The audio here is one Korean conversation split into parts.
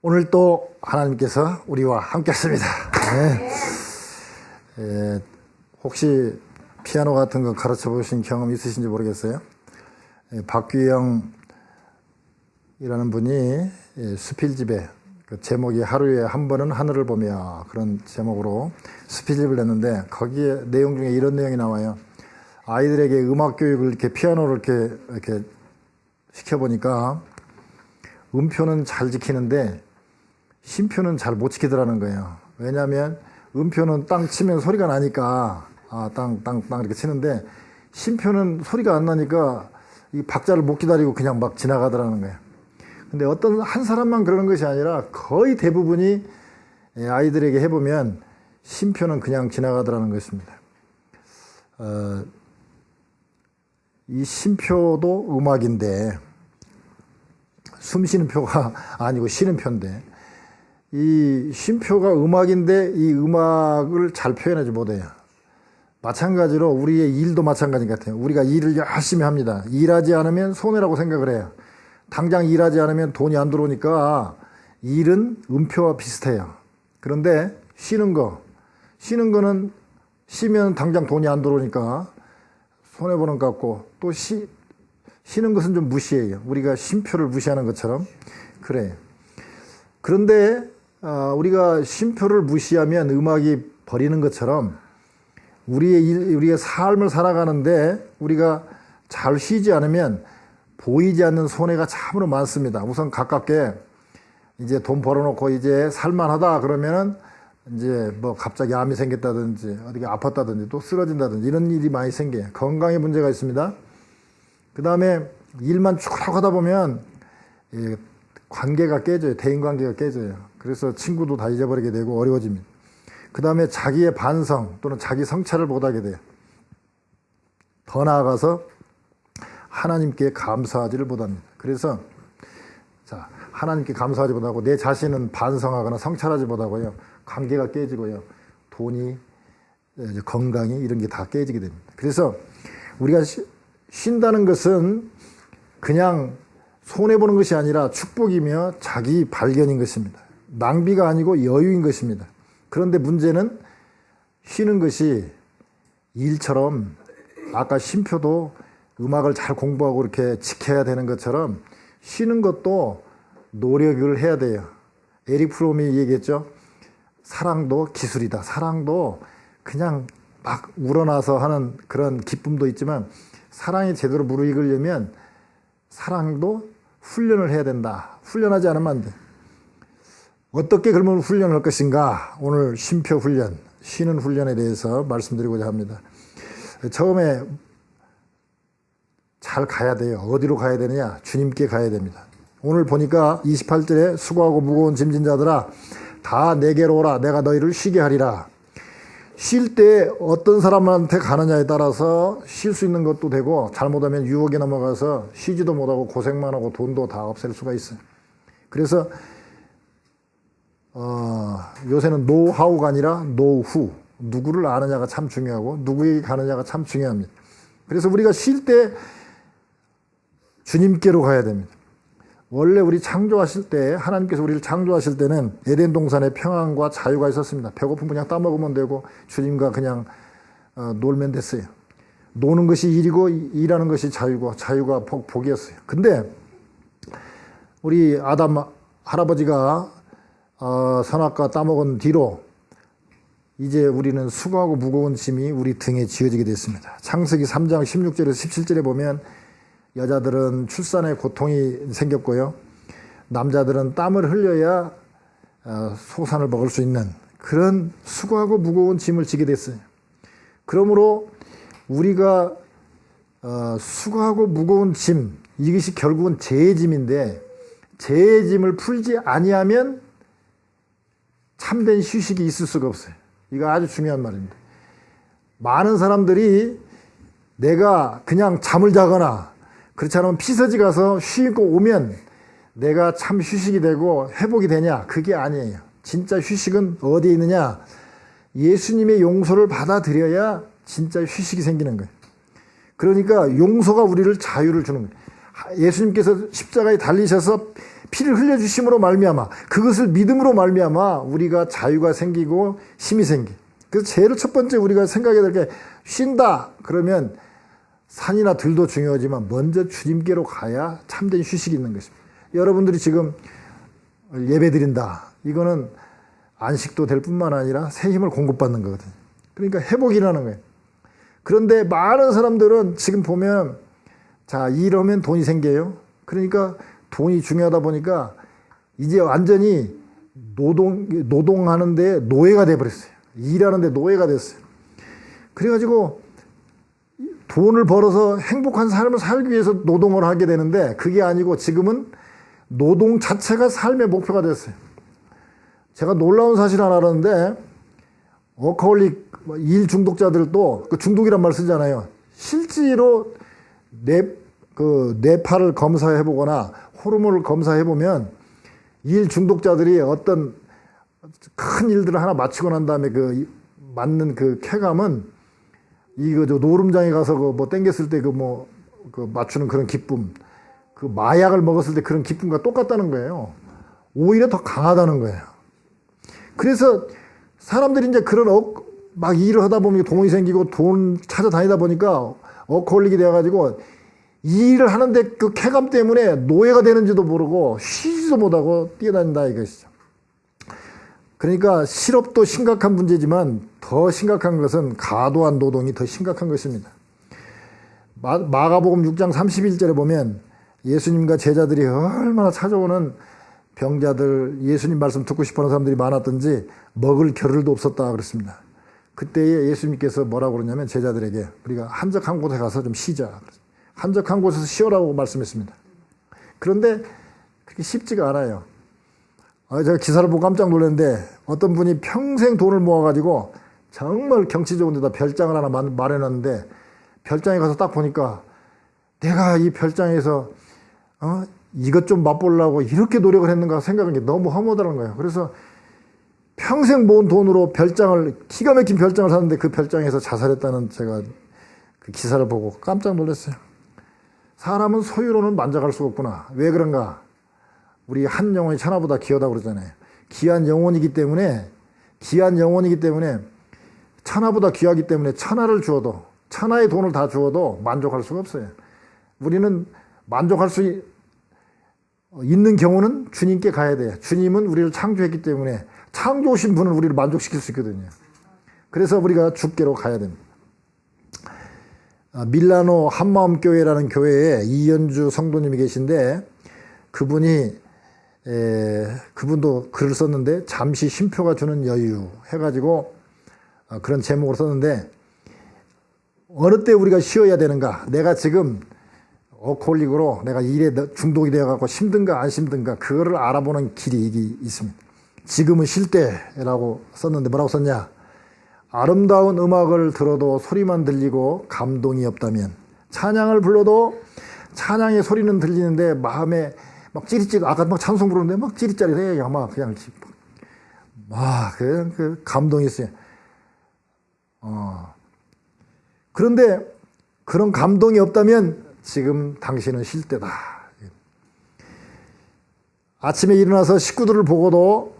오늘 또 하나님께서 우리와 함께 하십니다. 혹시 피아노 같은 거 가르쳐 보신 경험 있으신지 모르겠어요. 박규영이라는 분이 수필집에 그 제목이 하루에 한 번은 하늘을 보며 그런 제목으로 수필집을 냈는데 거기에 내용 중에 이런 내용이 나와요. 아이들에게 음악 교육을 이렇게 피아노를 이렇게 시켜보니까 음표는 잘 지키는데 심표는 잘 못 지키더라는 거예요. 왜냐하면 음표는 땅 치면 소리가 나니까 땅 이렇게 치는데 심표는 소리가 안 나니까 이 박자를 못 기다리고 그냥 막 지나가더라는 거예요. 근데 어떤 한 사람만 그러는 것이 아니라 거의 대부분이 아이들에게 해보면 심표는 그냥 지나가더라는 것입니다. 이 심표도 음악인데 숨 쉬는 표가 아니고 쉬는 표인데 이 쉼표가 음악인데 이 음악을 잘 표현하지 못해요. 마찬가지로 우리의 일도 마찬가지 같아요. 우리가 일을 열심히 합니다. 일하지 않으면 손해라고 생각을 해요. 당장 일하지 않으면 돈이 안 들어오니까 일은 음표와 비슷해요. 그런데 쉬는 거는 쉬면 당장 돈이 안 들어오니까 손해보는 것 같고 또 쉬는 것은 좀 무시해요. 우리가 쉼표를 무시하는 것처럼 그래요. 그런데 우리가 쉼표를 무시하면 음악이 버리는 것처럼 우리의 삶을 살아가는데 우리가 잘 쉬지 않으면 보이지 않는 손해가 참으로 많습니다. 우선 가깝게 이제 돈 벌어놓고 이제 살만하다 그러면은 이제 뭐 갑자기 암이 생겼다든지 어디가 아팠다든지 또 쓰러진다든지 이런 일이 많이 생겨요. 건강에 문제가 있습니다. 그 다음에 일만 쭉 하다 보면 관계가 깨져요. 대인관계가 깨져요. 그래서 친구도 다 잊어버리게 되고 어려워집니다. 그 다음에 자기의 반성 또는 자기 성찰을 못하게 돼요. 더 나아가서 하나님께 감사하지를 못합니다. 그래서 하나님께 감사하지 못하고 내 자신은 반성하거나 성찰하지 못하고요. 관계가 깨지고요. 돈이, 건강이 이런 게 다 깨지게 됩니다. 그래서 우리가 쉰다는 것은 그냥 손해보는 것이 아니라 축복이며 자기 발견인 것입니다. 낭비가 아니고 여유인 것입니다. 그런데 문제는 쉬는 것이 일처럼 아까 쉼표도 음악을 잘 공부하고 이렇게 지켜야 되는 것처럼 쉬는 것도 노력을 해야 돼요. 에릭 프롬이 얘기했죠. 사랑도 기술이다. 사랑도 그냥 막 우러나서 하는 그런 기쁨도 있지만 사랑이 제대로 무르익으려면 사랑도 훈련을 해야 된다. 훈련하지 않으면 안 돼. 어떻게 그러면 훈련할 것인가? 오늘 쉼표 훈련, 쉬는 훈련에 대해서 말씀드리고자 합니다. 처음에 잘 가야 돼요. 어디로 가야 되느냐? 주님께 가야 됩니다. 오늘 보니까 28절에 수고하고 무거운 짐진 자들아 다 내게로 오라. 내가 너희를 쉬게 하리라. 쉴 때 어떤 사람한테 가느냐에 따라서 쉴 수 있는 것도 되고 잘못하면 유혹에 넘어가서 쉬지도 못하고 고생만 하고 돈도 다 없앨 수가 있어요. 그래서 요새는 노하우가 아니라 노후, 누구를 아느냐가 참 중요하고 누구에게 가느냐가 참 중요합니다. 그래서 우리가 쉴 때 주님께로 가야 됩니다. 원래 우리 창조하실 때 하나님께서 우리를 창조하실 때는 에덴 동산에 평안과 자유가 있었습니다. 배고프면 그냥 따먹으면 되고 주님과 그냥 놀면 됐어요. 노는 것이 일이고 일하는 것이 자유고 자유가 복이었어요. 근데 우리 아담 할아버지가 선악과 따먹은 뒤로 이제 우리는 수고하고 무거운 짐이 우리 등에 지어지게 됐습니다. 창세기 3장 16절에서 17절에 보면 여자들은 출산에 고통이 생겼고요. 남자들은 땀을 흘려야 소산을 먹을 수 있는 그런 수고하고 무거운 짐을 지게 됐어요. 그러므로 우리가 수고하고 무거운 짐, 이것이 결국은 죄의 짐인데 죄의 짐을 풀지 아니하면 참된 휴식이 있을 수가 없어요. 이거 아주 중요한 말입니다. 많은 사람들이 내가 그냥 잠을 자거나 그렇지 않으면 피서지 가서 쉬고 오면 내가 참 휴식이 되고 회복이 되냐? 그게 아니에요. 진짜 휴식은 어디에 있느냐? 예수님의 용서를 받아들여야 진짜 휴식이 생기는 거예요. 그러니까 용서가 우리를 자유를 주는 거예요. 예수님께서 십자가에 달리셔서 피를 흘려주심으로 말미암아, 그것을 믿음으로 말미암아 우리가 자유가 생기고 힘이 생기. 그래서 제일 첫 번째 우리가 생각해야 될 게, 쉰다 그러면 산이나 들도 중요하지만 먼저 주님께로 가야 참된 휴식이 있는 것입니다. 여러분들이 지금 예배 드린다, 이거는 안식도 될 뿐만 아니라 새 힘을 공급받는 거거든요. 그러니까 회복이라는 거예요. 그런데 많은 사람들은 지금 보면, 자, 일하면 돈이 생겨요. 그러니까 돈이 중요하다 보니까 이제 완전히 노동하는데 노예가 돼버렸어요. 일하는데 노예가 됐어요. 그래가지고 돈을 벌어서 행복한 삶을 살기 위해서 노동을 하게 되는데, 그게 아니고 지금은 노동 자체가 삶의 목표가 됐어요. 제가 놀라운 사실 하나 알았는데, 워커홀릭 일 중독자들도, 그 중독이란 말 쓰잖아요. 실제로 뇌파를 검사해보거나 호르몬을 검사해보면 일 중독자들이 어떤 큰 일들을 하나 마치고 난 다음에 그 맞는 그 쾌감은, 이거 저 노름장에 가서 그 뭐 땡겼을 때 그 맞추는 그런 기쁨, 그 마약을 먹었을 때 그런 기쁨과 똑같다는 거예요. 오히려 더 강하다는 거예요. 그래서 사람들이 이제 그런 막 일을 하다 보면 돈이 생기고 돈 찾아다니다 보니까 워커홀릭이 돼가지고 이 일을 하는데 그 쾌감 때문에 노예가 되는지도 모르고 쉬지도 못하고 뛰어다닌다 이것이죠. 그러니까 실업도 심각한 문제지만 더 심각한 것은 과도한 노동이 더 심각한 것입니다. 마가복음 6장 31절에 보면 예수님과 제자들이 얼마나 찾아오는 병자들, 예수님 말씀 듣고 싶어하는 사람들이 많았던지 먹을 겨를도 없었다 그랬습니다. 그때에 예수님께서 뭐라고 그러냐면 제자들에게, 우리가 한적한 곳에 가서 좀 쉬자, 한적한 곳에서 쉬어라고 말씀했습니다. 그런데 그렇게 쉽지가 않아요. 제가 기사를 보고 깜짝 놀랐는데, 어떤 분이 평생 돈을 모아가지고 정말 경치 좋은 데다 별장을 하나 마련했는데, 별장에 가서 딱 보니까 내가 이 별장에서 이것 좀 맛보려고 이렇게 노력을 했는가 생각한 게 너무 허무하다는 거예요. 그래서 평생 모은 돈으로 기가 막힌 별장을 샀는데 그 별장에서 자살했다는, 제가 그 기사를 보고 깜짝 놀랐어요. 사람은 소유로는 만족할 수가 없구나. 왜 그런가? 우리 한 영혼이 천하보다 귀하다고 그러잖아요. 귀한 영혼이기 때문에 천하보다 귀하기 때문에 천하를 주어도, 천하의 돈을 다 주어도 만족할 수가 없어요. 우리는 만족할 수 있는 경우는 주님께 가야 돼요. 주님은 우리를 창조했기 때문에 창조하신 분은 우리를 만족시킬 수 있거든요. 그래서 우리가 주께로 가야 됩니다. 밀라노 한마음교회라는 교회에 이연주 성도님이 계신데, 그분도 글을 썼는데, 잠시 쉼표가 주는 여유 해가지고 그런 제목으로 썼는데, 어느 때 우리가 쉬어야 되는가? 내가 지금 워커홀릭으로 내가 일에 중독이 되어갖고 힘든가 안 힘든가, 그거를 알아보는 길이 있습니다. 지금은 쉴 때라고 썼는데 뭐라고 썼냐? 아름다운 음악을 들어도 소리만 들리고 감동이 없다면, 찬양을 불러도 찬양의 소리는 들리는데 마음에 막 찌릿찌릿, 아까 막 찬송 부르는데 막 찌릿찌릿해. 막 그냥 그 감동이 있어요. 그런데 그런 감동이 없다면 지금 당신은 쉴 때다. 아침에 일어나서 식구들을 보고도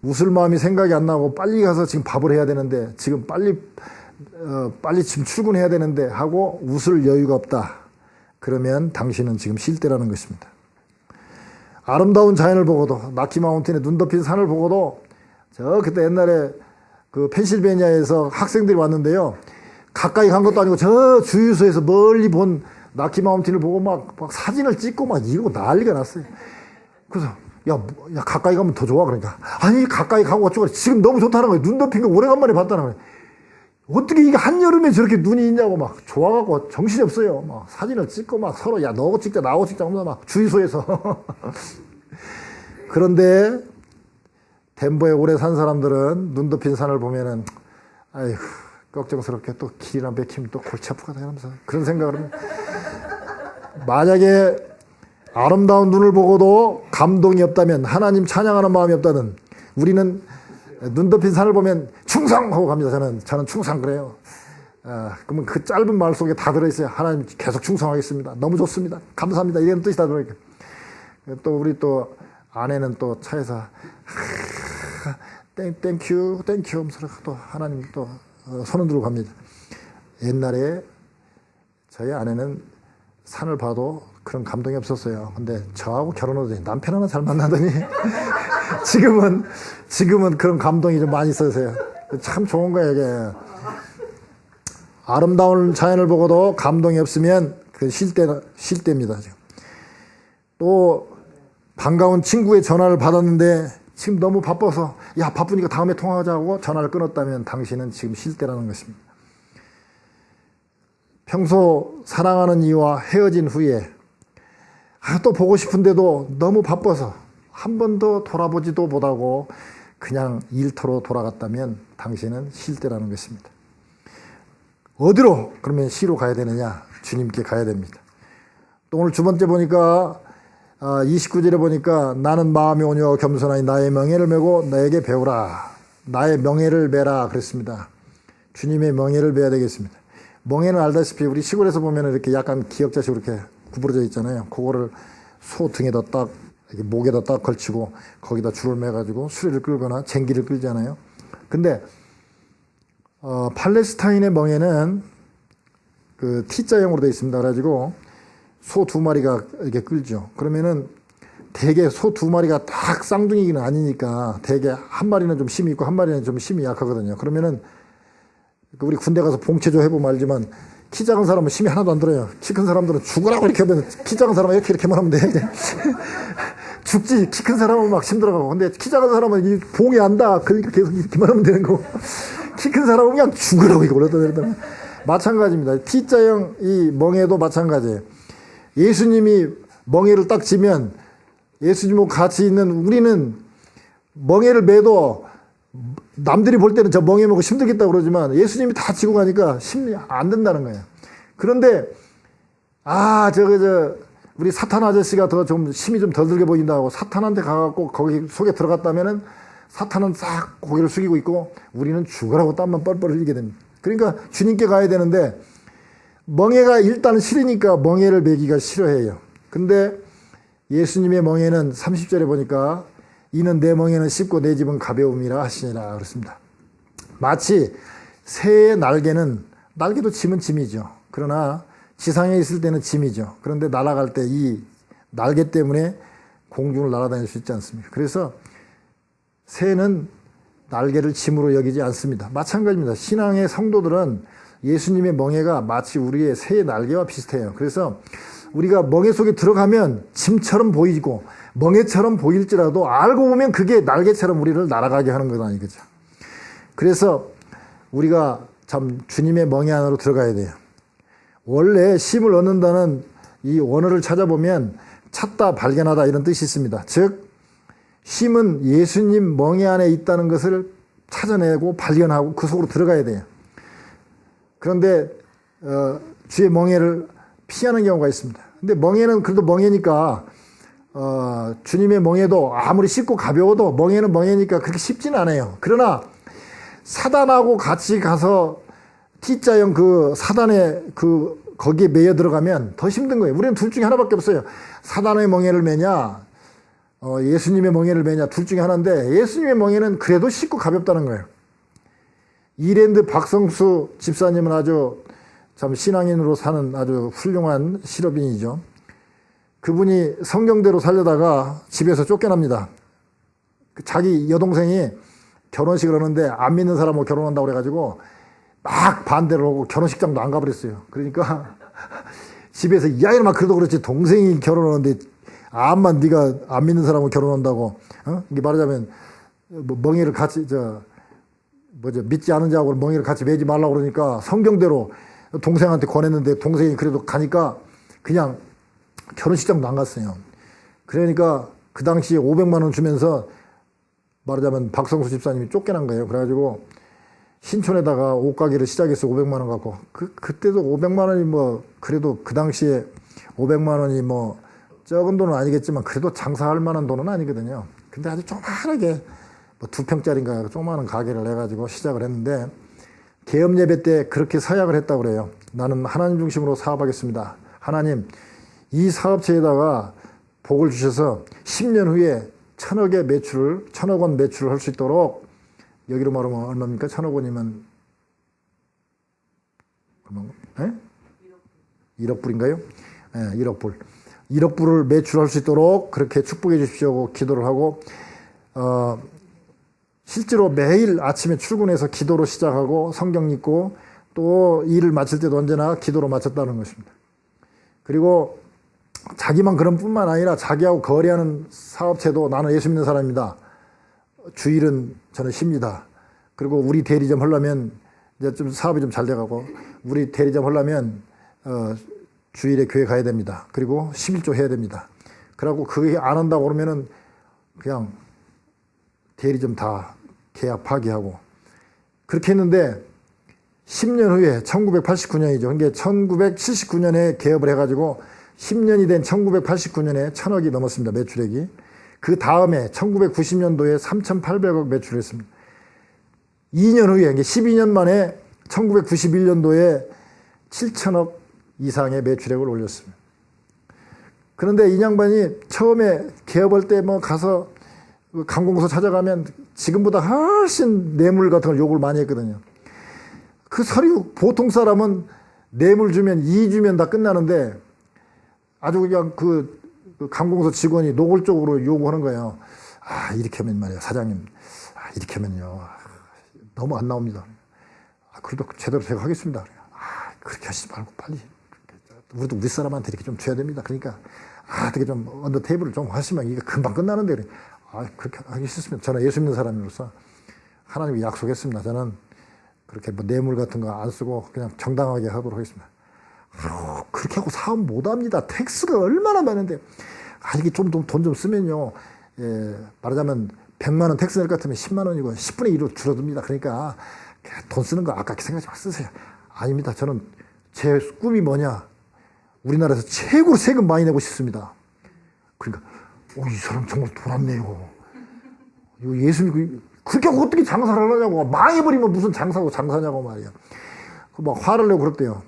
웃을 마음이 생각이 안 나고 빨리 가서 지금 밥을 해야 되는데, 지금 빨리 지금 출근해야 되는데 하고 웃을 여유가 없다. 그러면 당신은 지금 쉴 때라는 것입니다. 아름다운 자연을 보고도, 나키 마운틴에 눈 덮인 산을 보고도, 그때 옛날에 그 펜실베니아에서 학생들이 왔는데요. 가까이 간 것도 아니고 저 주유소에서 멀리 본 나키 마운틴을 보고 막 사진을 찍고 막 이러고 난리가 났어요. 그래서 야, 가까이 가면 더 좋아. 그러니까 아니, 가까이 가고 어쩌고, 지금 너무 좋다는 거예요. 눈 덮인 거 오래간만에 봤다는 거예요. 어떻게 이게 한여름에 저렇게 눈이 있냐고 막 좋아갖고 정신이 없어요. 막 사진을 찍고 막 서로, 야, 너하고 찍자, 나하고 찍자 하면서 막 주유소에서. 그런데 덴버에 오래 산 사람들은 눈 덮인 산을 보면은, 아이고, 걱정스럽게 또 길이나 막히면 또 골치 아프다 하면서 그런 생각을 합니다. 만약에 아름다운 눈을 보고도 감동이 없다면, 하나님 찬양하는 마음이 없다면, 우리는 눈 덮인 산을 보면 충성하고 갑니다. 저는 충성 그래요. 그러면 그 짧은 말 속에 다 들어있어요. 하나님 계속 충성하겠습니다. 너무 좋습니다. 감사합니다. 이런 뜻이 다 들어있고. 또 우리 또 아내는 또 차에서 땡큐 하면서 또 하나님 또 손을 들고 갑니다. 옛날에 저희 아내는 산을 봐도 그런 감동이 없었어요. 근데 저하고 결혼하더니 남편 하나 잘 만나더니 지금은 그런 감동이 좀 많이 있어서요. 참 좋은 거예요, 이게. 아름다운 자연을 보고도 감동이 없으면 그 쉴 때입니다. 지금. 또 반가운 친구의 전화를 받았는데 지금 너무 바빠서 야 바쁘니까 다음에 통화하자고 전화를 끊었다면 당신은 지금 쉴 때라는 것입니다. 평소 사랑하는 이와 헤어진 후에 또 보고 싶은데도 너무 바빠서 한 번도 돌아보지도 못하고 그냥 일터로 돌아갔다면 당신은 쉴 때라는 것입니다. 어디로 그러면 쉬러 가야 되느냐? 주님께 가야 됩니다. 또 오늘 두 번째 보니까 29절에 보니까 나는 마음이 온유하고 겸손하니 나의 명예를 메고 나에게 배우라. 나의 명예를 메라 그랬습니다. 주님의 명예를 메야 되겠습니다. 멍에는 알다시피 우리 시골에서 보면 이렇게 약간 기역자식으로 이렇게 구부러져 있잖아요. 그거를 소 등에다 딱 이렇게 목에다 딱 걸치고 거기다 줄을 매가지고 수레를 끌거나 쟁기를 끌잖아요. 근데 팔레스타인의 멍에는 그 T자형으로 되어 있습니다. 그래가지고 소 두 마리가 이렇게 끌죠. 그러면은 대개 소 두 마리가 딱 쌍둥이는 아니니까 대개 한 마리는 좀 힘이 있고 한 마리는 좀 힘이 약하거든요. 그러면은 우리 군대 가서 봉체조 해보면 알지만 키 작은 사람은 힘이 하나도 안 들어요. 키 큰 사람들은 죽으라고 이렇게 하면 키 작은 사람은 이렇게만 하면 돼. 죽지. 키 큰 사람은 막 힘들어가고. 근데 키 작은 사람은 이 봉이 안다. 그러니까 계속 이렇게만 하면 되는 거고. 키 큰 사람은 그냥 죽으라고 이거 그러더니 마찬가지입니다. T자형 이 멍에도 마찬가지예요. 예수님이 멍에를 딱 지면 예수님하고 같이 있는 우리는 멍에를 매도 남들이 볼 때는 저 멍에 먹고 힘들겠다고 그러지만 예수님이 다 지고 가니까 힘이 안 된다는 거예요. 그런데 우리 사탄 아저씨가 더 좀 힘이 좀 덜 들게 보인다고 사탄한테 가갖고 거기 속에 들어갔다면은 사탄은 싹 고개를 숙이고 있고 우리는 죽으라고 땀만 뻘뻘 흘리게 됩니다. 그러니까 주님께 가야 되는데 멍에가 일단 싫으니까 멍에를 매기가 싫어해요. 근데 예수님의 멍에는 30절에 보니까 이는 내 멍에는 쉽고 내 집은 가벼움이라 하시니라 그렇습니다. 마치 새의 날개도 짐은 짐이죠. 그러나 지상에 있을 때는 짐이죠. 그런데 날아갈 때 이 날개 때문에 공중을 날아다닐 수 있지 않습니까? 그래서 새는 날개를 짐으로 여기지 않습니다. 마찬가지입니다. 신앙의 성도들은 예수님의 멍에가 마치 우리의 새의 날개와 비슷해요. 그래서 우리가 멍에 속에 들어가면 짐처럼 보이고 멍에처럼 보일지라도 알고 보면 그게 날개처럼 우리를 날아가게 하는 것 아니겠죠. 그래서 우리가 참 주님의 멍에 안으로 들어가야 돼요. 원래 쉼을 얻는다는 이 원어를 찾아보면 찾다, 발견하다 이런 뜻이 있습니다. 즉 쉼은 예수님 멍에 안에 있다는 것을 찾아내고 발견하고 그 속으로 들어가야 돼요. 그런데 주의 멍에를 피하는 경우가 있습니다. 근데 멍에는 그래도 멍에니까 주님의 멍에도 아무리 쉽고 가벼워도 멍에는 멍에니까 그렇게 쉽지는 않아요. 그러나 사단하고 같이 가서 T자형 그 사단에 거기에 매여 들어가면 더 힘든 거예요. 우리는 둘 중에 하나밖에 없어요. 사단의 멍에를 매냐 예수님의 멍에를 매냐 둘 중에 하나인데 예수님의 멍에는 그래도 쉽고 가볍다는 거예요. 이랜드 박성수 집사님은 아주 참 신앙인으로 사는 아주 훌륭한 실업인이죠. 그분이 성경대로 살려다가 집에서 쫓겨납니다. 자기 여동생이 결혼식을 하는데 안 믿는 사람하고 결혼한다고 그래가지고 막 반대를 하고 결혼식장도 안 가버렸어요. 그러니까 집에서 야 이놈아 그래도 그렇지 동생이 결혼하는데 암만 네가 안 믿는 사람하고 결혼한다고 이게 말하자면 멍에를 같이 믿지 않은 자하고 멍에를 같이 매지 말라고 그러니까 성경대로 동생한테 권했는데 동생이 그래도 가니까 그냥 결혼식장도 안 갔어요. 그러니까 그 당시에 500만 원 주면서 말하자면 박성수 집사님이 쫓겨난 거예요. 그래가지고 신촌에다가 옷가게를 시작해서 500만 원 갖고 그때도 500만 원이 뭐 그래도 그 당시에 500만 원이 뭐 적은 돈은 아니겠지만 그래도 장사할 만한 돈은 아니거든요. 근데 아주 조그만하게 뭐 2평짜리인가 조그마한 가게를 해가지고 시작을 했는데 개업 예배 때 그렇게 서약을 했다고 그래요. 나는 하나님 중심으로 사업하겠습니다. 하나님 이 사업체에다가 복을 주셔서 10년 후에 천억의 매출을, 1,000억 원 매출을 할 수 있도록, 여기로 말하면 얼마입니까? 1,000억 원이면, 얼마인가? 예? 1억 불인가요? 예, 1억 불. 1억 불을 매출할 수 있도록 그렇게 축복해 주십시오 하고 기도를 하고, 실제로 매일 아침에 출근해서 기도로 시작하고 성경 읽고 또 일을 마칠 때도 언제나 기도로 마쳤다는 것입니다. 그리고 자기만 그런 뿐만 아니라 자기하고 거래하는 사업체도 나는 예수 믿는 사람입니다. 주일은 저는 쉽니다. 그리고 우리 대리점 하려면 이제 좀 사업이 좀 잘 돼가고 우리 대리점 하려면 주일에 교회 가야 됩니다. 그리고 11조 해야 됩니다. 그러고 그게 안 한다고 그러면은 그냥 대리점 다 계약 파기하고 그렇게 했는데 10년 후에 1989년이죠. 그러니까 1979년에 개업을 해가지고 10년이 된 1989년에 1,000억이 넘었습니다. 매출액이. 그 다음에 1990년도에 3,800억 매출을 했습니다. 2년 후에, 그러니까 12년 만에 1991년도에 7,000억 이상의 매출액을 올렸습니다. 그런데 이 양반이 처음에 개업할 때 뭐 가서 관공서 찾아가면 지금보다 훨씬 뇌물 같은 걸 요구를 많이 했거든요. 그 서류, 보통 사람은 뇌물 주면 2 주면 다 끝나는데 아주 그냥 그 관공서 직원이 노골적으로 요구하는 거예요. 아, 이렇게 하면 말이야, 사장님. 아, 이렇게 하면요. 너무 안 나옵니다. 아, 그래도 제대로 제가 하겠습니다. 아, 그렇게 하시지 말고 빨리. 우리도 우리 사람한테 이렇게 좀 줘야 됩니다. 그러니까, 아, 어떻게 좀 언더 테이블을 좀 하시면 이게 금방 끝나는데. 그래. 아, 그렇게 하겠습니다. 저는 예수 믿는 사람으로서 하나님께 약속했습니다. 저는 그렇게 뭐 뇌물 같은 거 안 쓰고 그냥 정당하게 하도록 하겠습니다. 그렇게 하고 사업 못 합니다. 텍스가 얼마나 많은데. 아, 이게 좀 돈 좀 쓰면요. 예, 말하자면 100만 원 텍스 낼 것 같으면 10만 원이고 10분의 1로 줄어듭니다. 그러니까 돈 쓰는 거 아깝게 생각하지 마 쓰세요. 아닙니다. 저는 제 꿈이 뭐냐. 우리나라에서 최고로 세금 많이 내고 싶습니다. 그러니까 이 사람 정말 돌았네요. 이거 예수 믿고 그렇게 하고 어떻게 장사를 하냐고. 망해버리면 무슨 장사냐고 말이야. 막 화를 내고 그랬대요.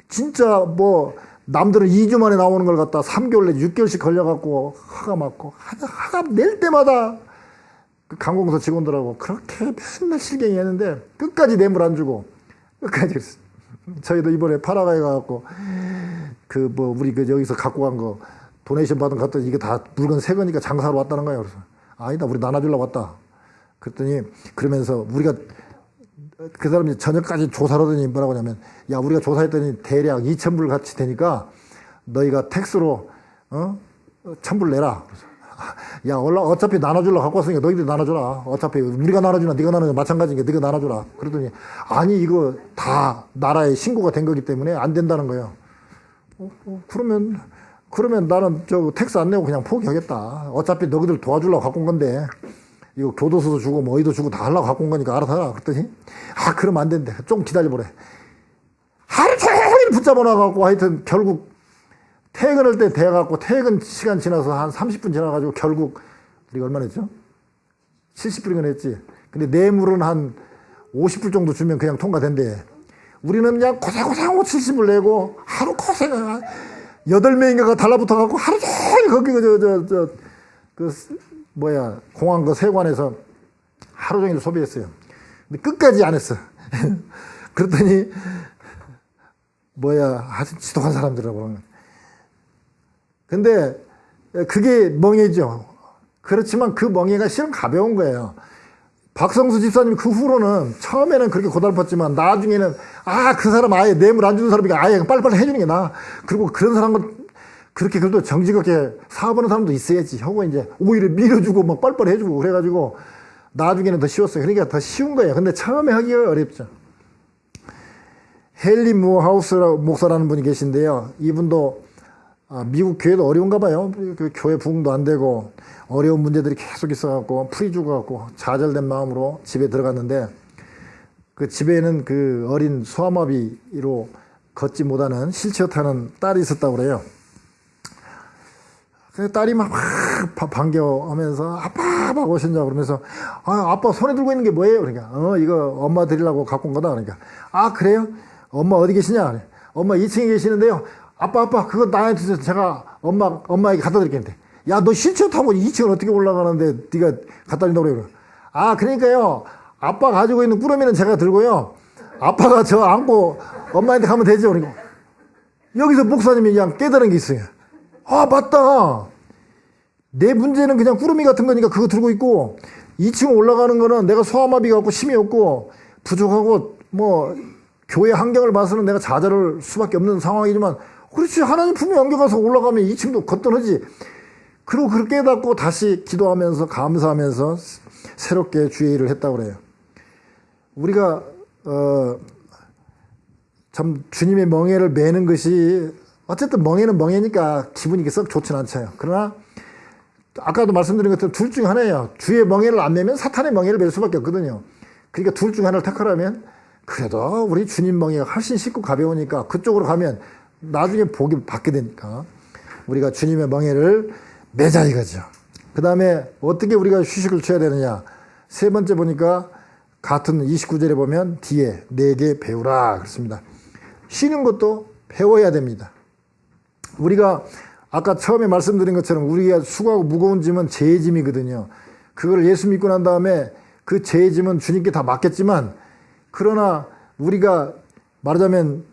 진짜 뭐 남들은 2주 만에 나오는 걸 갖다 3개월 내지 6개월씩 걸려갖고 화가 맞고 화가 낼 때마다 그 관공서 직원들하고 그렇게 맨날 실갱이 했는데 끝까지 뇌물 안 주고 끝까지 그랬어요. 저희도 이번에 파라과이 가갖고 그 뭐 우리 그 여기서 갖고 간 거 도네이션 받은 거 갔더니 이게 다 물건 새 거니까 장사하러 왔다는 거예요. 그래서 아니다, 우리 나눠주려고 왔다. 그랬더니 그러면서 우리가 그 사람이 저녁까지 조사를 하더니 뭐라고 하냐면, 야, 우리가 조사했더니 대략 2,000불 같이 되니까 너희가 텍스로 1,000불 내라. 야, 어차피 나눠주려고 갖고 왔으니까 너희들이 나눠줘라. 어차피 우리가 나눠주나 네가 나눠주나 마찬가지니까 네가 나눠줘라. 그러더니 아니 이거 다 나라에 신고가 된 거기 때문에 안 된다는 거예요. 그러면 나는 저 텍스 안 내고 그냥 포기하겠다. 어차피 너희들 도와주려고 갖고 온 건데 이거 교도소도 주고 뭐 어디도 주고 다 하려고 갖고 온 거니까 알아서 하라. 그랬더니 아, 그러면 안 된대. 좀 기다려보래. 하루 종일 붙잡아 놔갖고 하여튼 결국 퇴근할 때 돼갖고 퇴근 시간 지나서 한 30분 지나가지고 결국 우리가 얼마나 했죠? 70불인가 했지. 근데 뇌물은 한 50불 정도 주면 그냥 통과된대. 우리는 그냥 고생하고 70불 내고 하루 고생 8명인가가 달라붙어갖고 하루 종일 거기 공항 그 세관에서 하루 종일 소비했어요. 근데 끝까지 안 했어. 그랬더니 아주 지독한 사람들이라고 그러는 거야. 근데 그게 멍해죠. 그렇지만 그 멍해가 실은 가벼운 거예요. 박성수 집사님 그 후로는 처음에는 그렇게 고달팠지만 나중에는 그 사람 아예 뇌물 안 주는 사람이니까 아예 빨리빨리 해주는 게 나아. 그리고 그런 사람은 그렇게 그래도 정직하게 사업하는 사람도 있어야지 하고 이제 오히려 밀어주고 막 빨리빨리 해주고 그래가지고 나중에는 더 쉬웠어요. 그러니까 더 쉬운 거예요. 근데 처음에 하기가 어렵죠. 헨리 무하우스 목사라는 분이 계신데요. 이분도 미국 교회도 어려운가 봐요. 그 교회 부흥도 안 되고 어려운 문제들이 계속 있어갖고 풀이 죽어갖고 좌절된 마음으로 집에 들어갔는데 그 집에는 그 어린 소아마비로 걷지 못하는 휠체어 타는 딸이 있었다고 그래요. 그 딸이 막 반겨하면서 아빠 오신다고 그러면서 아빠 손에 들고 있는 게 뭐예요? 그러니까 이거 엄마 드리려고 갖고 온 거다. 그러니까 그래요? 엄마 어디 계시냐? 그래. 엄마 2층에 계시는데요. 아빠 그거 나한테 주세요. 제가 엄마에게 갖다 드릴게요. 야, 너 휠체어 타고 2층을 어떻게 올라가는데 네가 갖다 준다고 그래요. 아, 그러니까요. 아빠 가지고 있는 꾸러미는 제가 들고요. 아빠가 저 안고 엄마한테 가면 되죠. 그리고 여기서 목사님이 그냥 깨달은 게 있어요. 아, 맞다. 내 문제는 그냥 꾸러미 같은 거니까 그거 들고 있고 2층 올라가는 거는 내가 소아마비가 없고 힘이 없고 부족하고 뭐 교회 환경을 봐서는 내가 좌절할 수밖에 없는 상황이지만 그렇지 하나님 품에 옮겨가서 올라가면 2층도 거뜬하지. 그리고 그렇게 깨닫고 다시 기도하면서 감사하면서 새롭게 주의 일을 했다고 그래요. 우리가 참 주님의 멍에를 매는 것이 어쨌든 멍에는 멍에니까 기분이 썩 좋진 않죠. 그러나 아까도 말씀드린 것처럼 둘 중 하나예요. 주의 멍에를 안 매면 사탄의 멍에를 맬 수밖에 없거든요. 그러니까 둘 중 하나를 택하라면 그래도 우리 주님 멍에가 훨씬 쉽고 가벼우니까 그쪽으로 가면 나중에 복이 받게 되니까 우리가 주님의 멍에를 매자 이거죠. 그 다음에 어떻게 우리가 휴식을 취해야 되느냐. 세 번째 보니까 같은 29절에 보면 뒤에 내게 배우라 그렇습니다. 쉬는 것도 배워야 됩니다. 우리가 아까 처음에 말씀드린 것처럼 우리가 수고하고 무거운 짐은 죄의 짐이거든요. 그걸 예수 믿고 난 다음에 그 죄의 짐은 주님께 다 맡겼지만 그러나 우리가 말하자면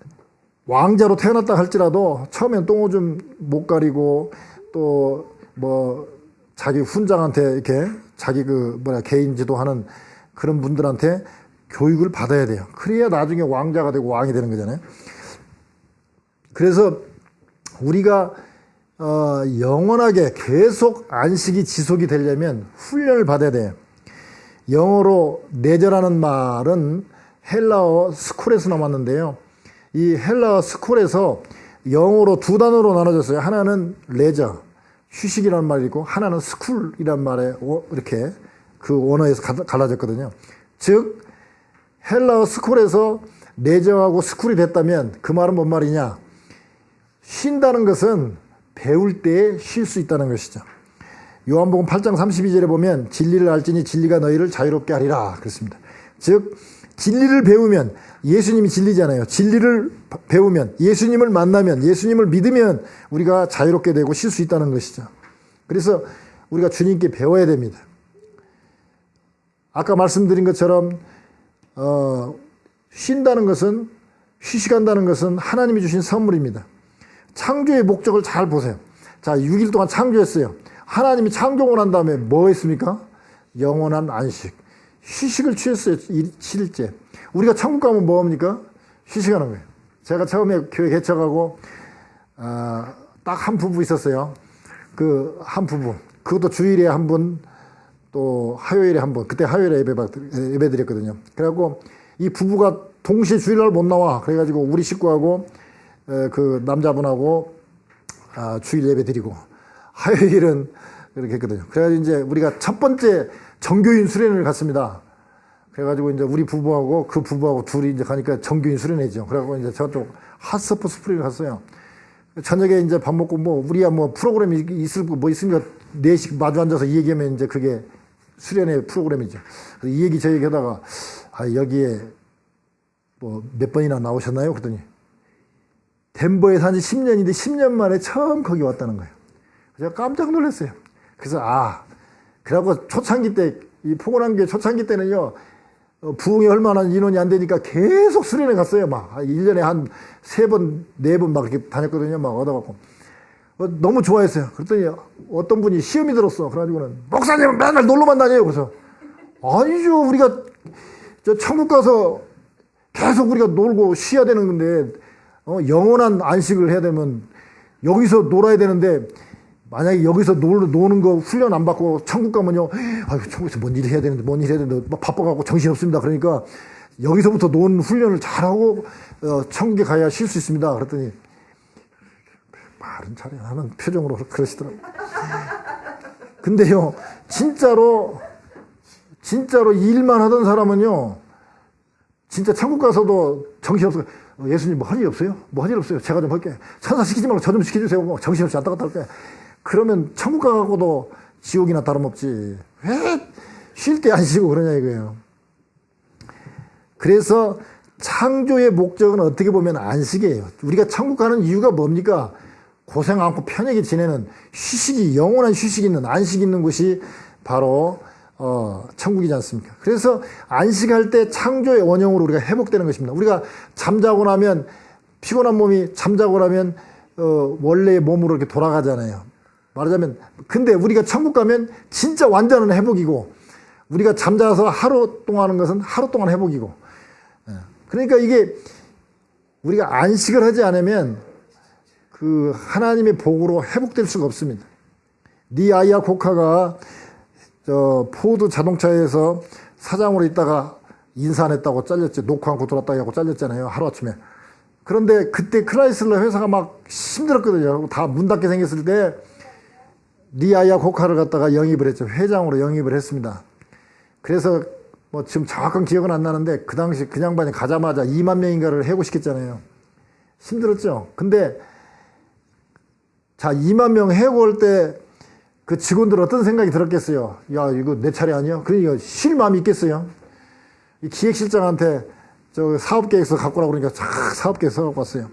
왕자로 태어났다 할지라도 처음엔 똥오줌 못 가리고 또 뭐 자기 훈장한테 이렇게 자기 개인 지도하는 그런 분들한테 교육을 받아야 돼요. 그래야 나중에 왕자가 되고 왕이 되는 거잖아요. 그래서 우리가 영원하게 계속 안식이 지속이 되려면 훈련을 받아야 돼요. 영어로 내저라는 말은 헬라어 스쿨에서 나왔는데요. 이 헬라어 스쿨에서 영어로 두 단어로 나눠졌어요. 하나는 레저, 휴식이라는 말이 있고 하나는 스쿨이라는 말에 이렇게 그 언어에서 갈라졌거든요. 즉 헬라어 스쿨에서 레저하고 스쿨이 됐다면 그 말은 뭔 말이냐. 쉰다는 것은 배울 때에 쉴 수 있다는 것이죠. 요한복음 8장 32절에 보면 진리를 알지니 진리가 너희를 자유롭게 하리라 그랬습니다. 즉 진리를 배우면 예수님이 진리잖아요. 진리를 배우면 예수님을 만나면 예수님을 믿으면 우리가 자유롭게 되고 쉴 수 있다는 것이죠. 그래서 우리가 주님께 배워야 됩니다. 아까 말씀드린 것처럼 쉰다는 것은 휴식한다는 것은 하나님이 주신 선물입니다. 창조의 목적을 잘 보세요. 자, 6일 동안 창조했어요. 하나님이 창조를 한 다음에 뭐 했습니까? 영원한 안식. 휴식을 취했어요. 7일째. 우리가 천국 가면 뭐 합니까? 휴식하는 거예요. 제가 처음에 교회 개척하고 딱 한 부부 있었어요. 그 한 부부. 그것도 주일에 한 분, 또 화요일에 한 분. 그때 화요일에 예배 드렸거든요. 그래갖고 이 부부가 동시에 주일날 못 나와. 그래가지고 우리 식구하고 그 남자분하고 주일 예배 드리고 화요일은 그렇게 했거든요. 그래가지고 이제 우리가 첫 번째 정교인 수련을 갔습니다. 그래가지고 이제 우리 부부하고 그 부부하고 둘이 이제 가니까 정교인 수련회죠. 그래가지고 이제 저쪽 핫서프 스프링을 갔어요. 저녁에 이제 밥 먹고 뭐 우리야 뭐 프로그램이 있을 거 뭐 있으니까 4시 마주 앉아서 이 얘기하면 이제 그게 수련회 프로그램이죠. 그래서 이 얘기 저 얘기 하다가 여기에 뭐 몇 번이나 나오셨나요? 그랬더니 덴버에 산 지 10년인데 10년 만에 처음 거기 왔다는 거예요. 제가 깜짝 놀랐어요. 그래서 그래갖고 초창기 때 이 포근한교회 초창기 때는요 부흥이 얼마나 인원이 안 되니까 계속 수련회 갔어요. 막 1년에 한 3번 4번 막 이렇게 다녔거든요. 막 얻어갖고 너무 좋아했어요. 그랬더니 어떤 분이 시험이 들었어. 그래가지고는 목사님은 맨날 놀러만 다녀요. 그래서 아니죠. 우리가 저 천국 가서 계속 우리가 놀고 쉬어야 되는 건데 영원한 안식을 해야 되면 여기서 놀아야 되는데 만약에 여기서 노는 거 훈련 안 받고 천국 가면요, 천국에서 뭔 일 해야 되는데, 막 바빠갖고 정신없습니다. 그러니까 여기서부터 노는 훈련을 잘하고, 천국에 가야 쉴 수 있습니다. 그랬더니, 말은 잘해 하는 표정으로 그러시더라고요. 근데요, 진짜로 일만 하던 사람은요, 진짜 천국 가서도 정신없어요. 예수님 뭐 할 일 없어요? 뭐 할 일 없어요? 제가 좀 할게. 천사 시키지 말고 저 좀 시켜주세요. 뭐 정신없이 왔다 갔다 할 거야. 그러면 천국 가고도 지옥이나 다름없지. 왜 쉴 때 안 쉬고 그러냐 이거예요. 그래서 창조의 목적은 어떻게 보면 안식이에요. 우리가 천국 가는 이유가 뭡니까? 고생 않고 편하게 지내는 휴식이, 영원한 휴식 있는, 안식 있는 곳이 바로 천국이지 않습니까? 그래서 안식할 때 창조의 원형으로 우리가 회복되는 것입니다. 우리가 잠자고 나면, 피곤한 몸이 잠자고 나면 원래의 몸으로 이렇게 돌아가잖아요. 말하자면, 근데 우리가 천국 가면 진짜 완전한 회복이고, 우리가 잠자서 하루 동안 하는 것은 하루 동안 회복이고, 그러니까 이게 우리가 안식을 하지 않으면 그 하나님의 복으로 회복될 수가 없습니다. 니아이아 코카가 포드 자동차에서 사장으로 있다가 인사 안 했다고 잘렸죠. 놓고 않고 돌았다 하고 잘렸잖아요. 하루아침에. 그런데 그때 크라이슬러 회사가 막 힘들었거든요. 다 문 닫게 생겼을 때 니아이아 코카를 갖다가 영입을 했죠. 회장으로 영입을 했습니다. 그래서 뭐 지금 정확한 기억은 안 나는데 그 당시 그 양반이 가자마자 2만 명인가를 해고시켰잖아요. 힘들었죠. 근데 자, 2만 명 해고할 때 그 직원들 어떤 생각이 들었겠어요? 야, 이거 내 차례 아니야? 그러니까 쉴 마음이 있겠어요? 이 기획실장한테 저 사업계획서 갖고 오라고 그러니까 쫙 사업계획서 갖고 왔어요.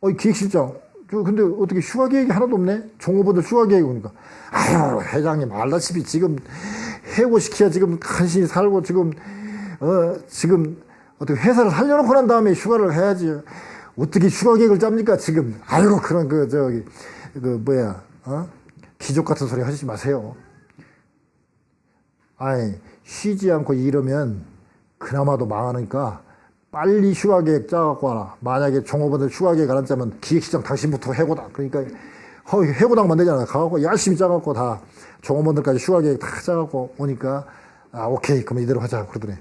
이 기획실장, 근데 어떻게 휴가 계획이 하나도 없네? 종업원들 휴가 계획이 오니까. 아유, 회장님 알다시피 지금 해고시켜야 지금 간신히 살고 지금 어떻게 회사를 살려놓고 난 다음에 휴가를 해야지. 어떻게 휴가 계획을 짭니까, 지금. 아이고, 그런 기족 같은 소리 하시지 마세요. 아니, 쉬지 않고 이러면 그나마도 망하니까 빨리 휴가 계획 짜갖고 와라. 만약에 종업원들 휴가 계획 안 짜면 기획시장 당신부터 해고다. 그러니까 해고당만 되잖아. 가갖고 열심히 짜갖고 다 종업원들까지 휴가 계획 다 짜갖고 오니까 오케이, 그럼 이대로 하자 그러더래.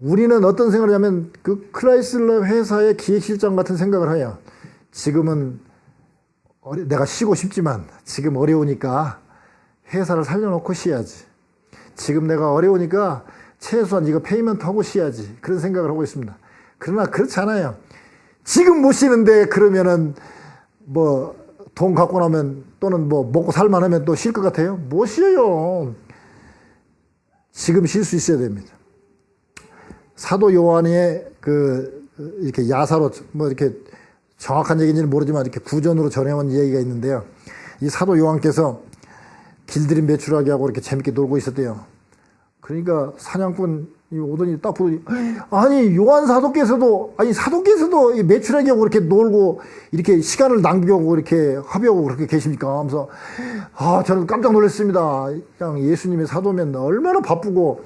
우리는 어떤 생각을 하냐면 그 크라이슬러 회사의 기획실장 같은 생각을 해요. 지금은 내가 쉬고 싶지만 지금 어려우니까 회사를 살려놓고 쉬어야지. 지금 내가 어려우니까 최소한 이거 페이먼트 하고 쉬어야지. 그런 생각을 하고 있습니다. 그러나 그렇지 않아요. 지금 못 쉬는데 그러면은 뭐 돈 갖고 나면 또는 뭐 먹고 살만하면 또 쉴 것 같아요? 못 쉬어요. 지금 쉴 수 있어야 됩니다. 사도 요한의 이렇게 야사로 뭐 이렇게 정확한 얘기인지는 모르지만 이렇게 구전으로 전해온 얘기가 있는데요. 이 사도 요한께서 길들임 매출하게 하고 이렇게 재밌게 놀고 있었대요. 그러니까 사냥꾼이 오더니 딱 보더니, 아니, 요한 사도께서도 매출하게 하고 이렇게 놀고 이렇게 시간을 낭비하고 이렇게 합의하고 그렇게 계십니까? 하면서, 저는 깜짝 놀랐습니다. 그냥 예수님의 사도면 얼마나 바쁘고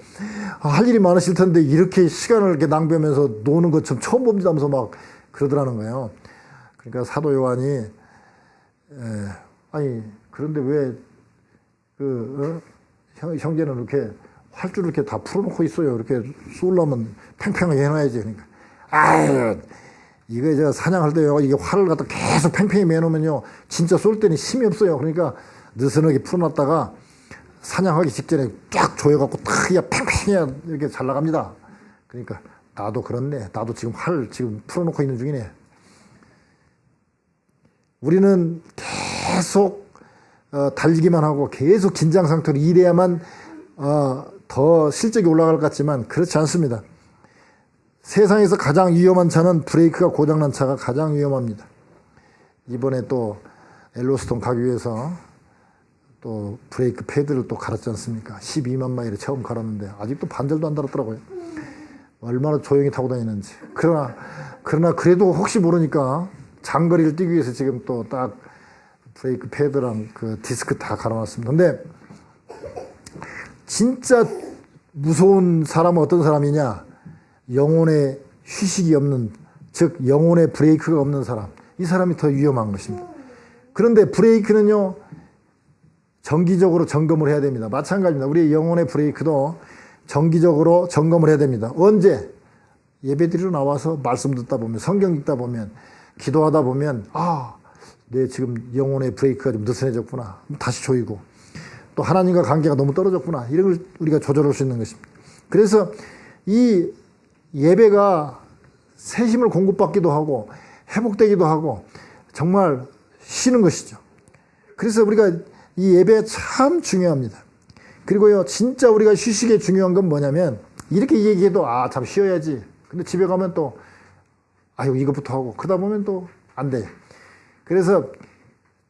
할 일이 많으실 텐데 이렇게 시간을 이렇게 낭비하면서 노는 것 좀 처음 봅니다 하면서 막 그러더라는 거예요. 그러니까 사도 요한이 아니 그런데 왜 형제는 이렇게 활주를 이렇게 다 풀어놓고 있어요. 이렇게 쏠려면 팽팽하게 해놔야지. 그러니까 아유 이거 이제 사냥할 때요 이게 활을 갖다 계속 팽팽히 매놓으면요 진짜 쏠 때는 힘이 없어요. 그러니까 느슨하게 풀어놨다가 사냥하기 직전에 쫙 조여갖고 탁 팽팽해야 이렇게 잘 나갑니다. 그러니까 나도 그렇네. 나도 지금 활 지금 풀어놓고 있는 중이네. 우리는 계속 달리기만 하고 계속 긴장 상태로 일해야만 더 실적이 올라갈 것 같지만 그렇지 않습니다. 세상에서 가장 위험한 차는 브레이크가 고장난 차가 가장 위험합니다. 이번에 또 엘로스톤 가기 위해서 또 브레이크 패드를 또 갈았지 않습니까? 12만 마일을 처음 갈았는데 아직도 반절도 안 달았더라고요. 얼마나 조용히 타고 다니는지. 그러나 그래도 혹시 모르니까 장거리를 뛰기 위해서 지금 또 딱 브레이크 패드랑 그 디스크 다 갈아놨습니다. 근데 진짜 무서운 사람은 어떤 사람이냐? 영혼의 휴식이 없는, 즉 영혼의 브레이크가 없는 사람. 이 사람이 더 위험한 것입니다. 그런데 브레이크는요 정기적으로 점검을 해야 됩니다. 마찬가지입니다. 우리의 영혼의 브레이크도 정기적으로 점검을 해야 됩니다. 언제? 예배드리러 나와서 말씀 듣다 보면, 성경 읽다 보면, 기도하다 보면 내 지금 영혼의 브레이크가 좀 느슨해졌구나. 다시 조이고 또 하나님과 관계가 너무 떨어졌구나. 이런 걸 우리가 조절할 수 있는 것입니다. 그래서 이 예배가 새 힘을 공급받기도 하고 회복되기도 하고 정말 쉬는 것이죠. 그래서 우리가 이 예배 참 중요합니다. 그리고요 진짜 우리가 휴식에 중요한 건 뭐냐면 이렇게 얘기해도 참 쉬어야지. 근데 집에 가면 또 이것부터 하고 그러다 보면 또 안 돼. 그래서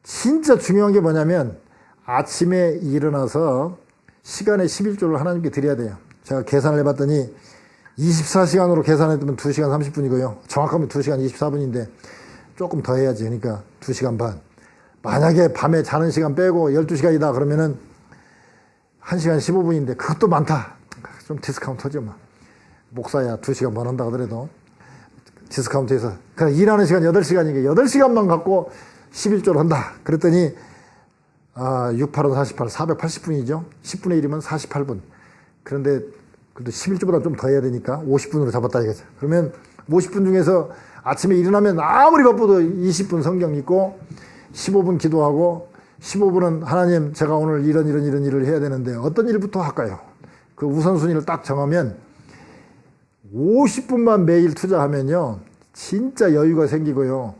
진짜 중요한 게 뭐냐면 아침에 일어나서 시간의 11조를 하나님께 드려야 돼요. 제가 계산을 해봤더니 24시간으로 계산했으면 2시간 30분이고요. 정확하면 2시간 24분인데 조금 더 해야지. 그러니까 2시간 반. 만약에 밤에 자는 시간 빼고 12시간이다 그러면은 1시간 15분인데 그것도 많다. 좀 디스카운트하죠. 뭐. 목사야 2시간 반 한다 하더라도 디스카운트해서 그냥 일하는 시간 8시간이니까 8시간만 갖고 11조를 한다. 그랬더니 6, 8은 48, 480분이죠. 10분의 1이면 48분. 그런데 그래도 11조보다 좀 더 해야 되니까 50분으로 잡았다 이거죠. 그러면 50분 중에서 아침에 일어나면 아무리 바빠도 20분 성경 읽고 15분 기도하고 15분은 하나님 제가 오늘 이런 일을 해야 되는데 어떤 일부터 할까요? 그 우선순위를 딱 정하면 50분만 매일 투자하면요 진짜 여유가 생기고요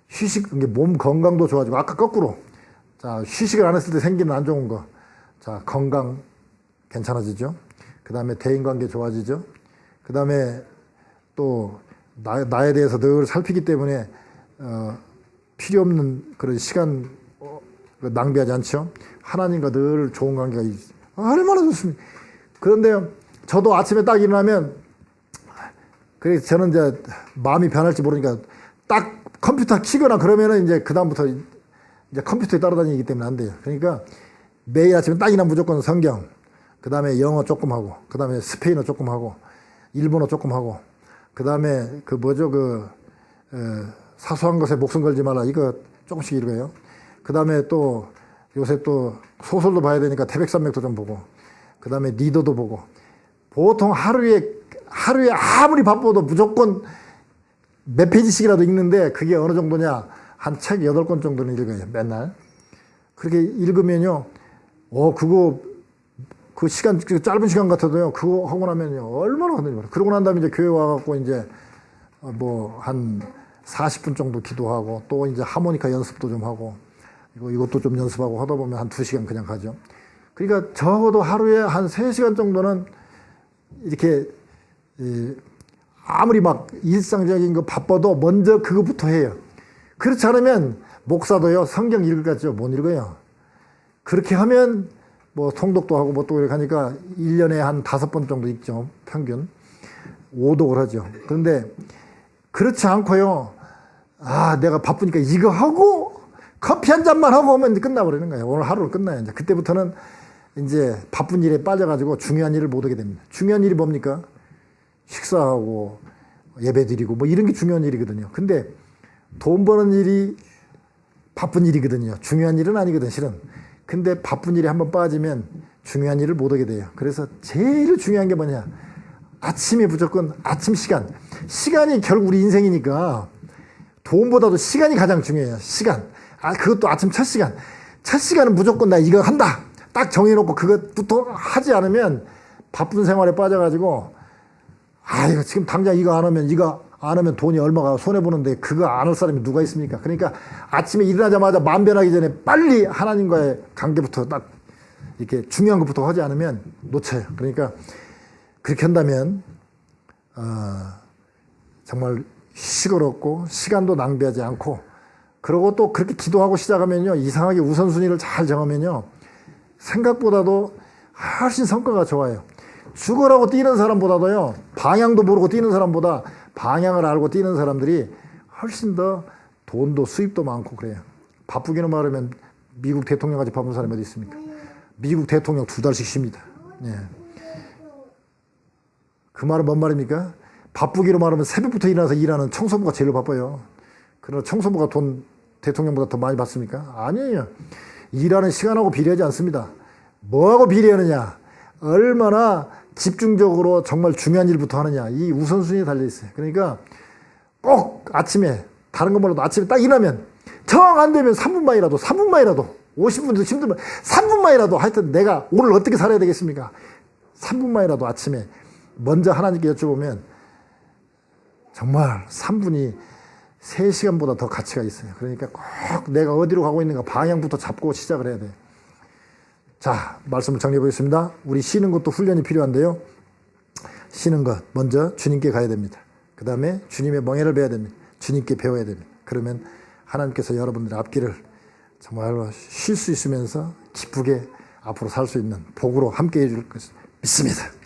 휴식, 몸 건강도 좋아지고 아까 거꾸로 자 휴식을 안 했을 때 생기는 안 좋은 거 자 건강 괜찮아지죠. 그 다음에 대인관계 좋아지죠. 그 다음에 또 나에 대해서 늘 살피기 때문에 필요 없는 그런 시간 낭비하지 않죠. 하나님과 늘 좋은 관계가 얼마나 좋습니까. 그런데 저도 아침에 딱 일어나면 그래서 저는 이제 마음이 변할지 모르니까 딱 컴퓨터 키거나 그러면은 이제 그다음부터 이제 컴퓨터에 따라다니기 때문에 안 돼요. 그러니까 매일 아침에 딱 일어나면 무조건 성경, 그 다음에 영어 조금 하고, 그 다음에 스페인어 조금 하고, 일본어 조금 하고, 그 다음에 사소한 것에 목숨 걸지 말라. 이거 조금씩 읽어요. 그 다음에 또 요새 또 소설도 봐야 되니까 태백산맥도 좀 보고, 그 다음에 리더도 보고, 보통 하루에 아무리 바빠도 무조건 몇 페이지씩이라도 읽는데 그게 어느 정도냐. 한 책 8권 정도는 읽어요. 맨날. 그렇게 읽으면요. 그 시간, 짧은 시간 같아도요. 그거 하고 나면요. 얼마나 하는지. 그러고 난 다음에 이제 교회 와갖고 이제 한 40분 정도 기도하고 또 이제 하모니카 연습도 좀 하고 이것도 좀 연습하고 하다 보면 한 2시간 그냥 가죠. 그러니까 적어도 하루에 한 3시간 정도는 이렇게 아무리 막 일상적인 거 바빠도 먼저 그거부터 해요. 그렇지 않으면 목사도요 성경 읽을 것 같죠? 못 읽어요. 그렇게 하면 통독도 하고 또 이렇게 하니까 1년에 한 5번 정도 읽죠. 평균 5독을 하죠. 그런데 그렇지 않고요. 내가 바쁘니까 이거 하고 커피 한 잔만 하고 오면 끝나버리는 거예요. 오늘 하루를 끝나요. 이제 그때부터는 이제 바쁜 일에 빠져가지고 중요한 일을 못 하게 됩니다. 중요한 일이 뭡니까? 식사하고 예배 드리고 이런 게 중요한 일이거든요. 근데 돈 버는 일이 바쁜 일이거든요. 중요한 일은 아니거든, 실은. 근데 바쁜 일에 한번 빠지면 중요한 일을 못 하게 돼요. 그래서 제일 중요한 게 뭐냐? 아침에 무조건 아침 시간. 시간이 결국 우리 인생이니까 돈보다도 시간이 가장 중요해요. 시간. 그것도 아침 첫 시간. 첫 시간은 무조건 나 이거 한다. 딱 정해놓고 그것부터 하지 않으면 바쁜 생활에 빠져가지고 이거 지금 당장 이거 안 하면 돈이 얼마가 손해보는데 그거 안 할 사람이 누가 있습니까? 그러니까 아침에 일어나자마자 마음 변하기 전에 빨리 하나님과의 관계부터 딱 이렇게 중요한 것부터 하지 않으면 놓쳐요. 그러니까 그렇게 한다면 정말 휴식을 얻고 시간도 낭비하지 않고 그러고 또 그렇게 기도하고 시작하면요. 이상하게 우선순위를 잘 정하면요. 생각보다도 훨씬 성과가 좋아요. 죽으라고 뛰는 사람보다도요. 방향도 모르고 뛰는 사람보다 방향을 알고 뛰는 사람들이 훨씬 더 돈도 수입도 많고 그래요. 바쁘기는 말하면 미국 대통령까지 바쁜 사람이 어디 있습니까? 미국 대통령 2달씩 쉽니다. 예. 그 말은 뭔 말입니까? 바쁘기로 말하면 새벽부터 일어나서 일하는 청소부가 제일 바빠요. 그러나 청소부가 돈 대통령보다 더 많이 받습니까? 아니에요. 일하는 시간하고 비례하지 않습니다. 뭐하고 비례하느냐? 얼마나 집중적으로 정말 중요한 일부터 하느냐. 이 우선순위에 달려있어요. 그러니까 꼭 아침에 다른 거 몰라도 아침에 딱 일하면 정 안 되면 3분만이라도 50분도 힘들면 3분만이라도 하여튼 내가 오늘 어떻게 살아야 되겠습니까? 3분만이라도 아침에 먼저 하나님께 여쭤보면 정말 3분이 3시간보다 더 가치가 있어요. 그러니까 꼭 내가 어디로 가고 있는가 방향부터 잡고 시작을 해야 돼요. 자, 말씀을 정리해 보겠습니다. 우리 쉬는 것도 훈련이 필요한데요. 쉬는 것 먼저 주님께 가야 됩니다. 그 다음에 주님의 멍에를 배워야 됩니다. 주님께 배워야 됩니다. 그러면 하나님께서 여러분들의 앞길을 정말로 쉴 수 있으면서 기쁘게 앞으로 살 수 있는 복으로 함께해 줄 것을 믿습니다.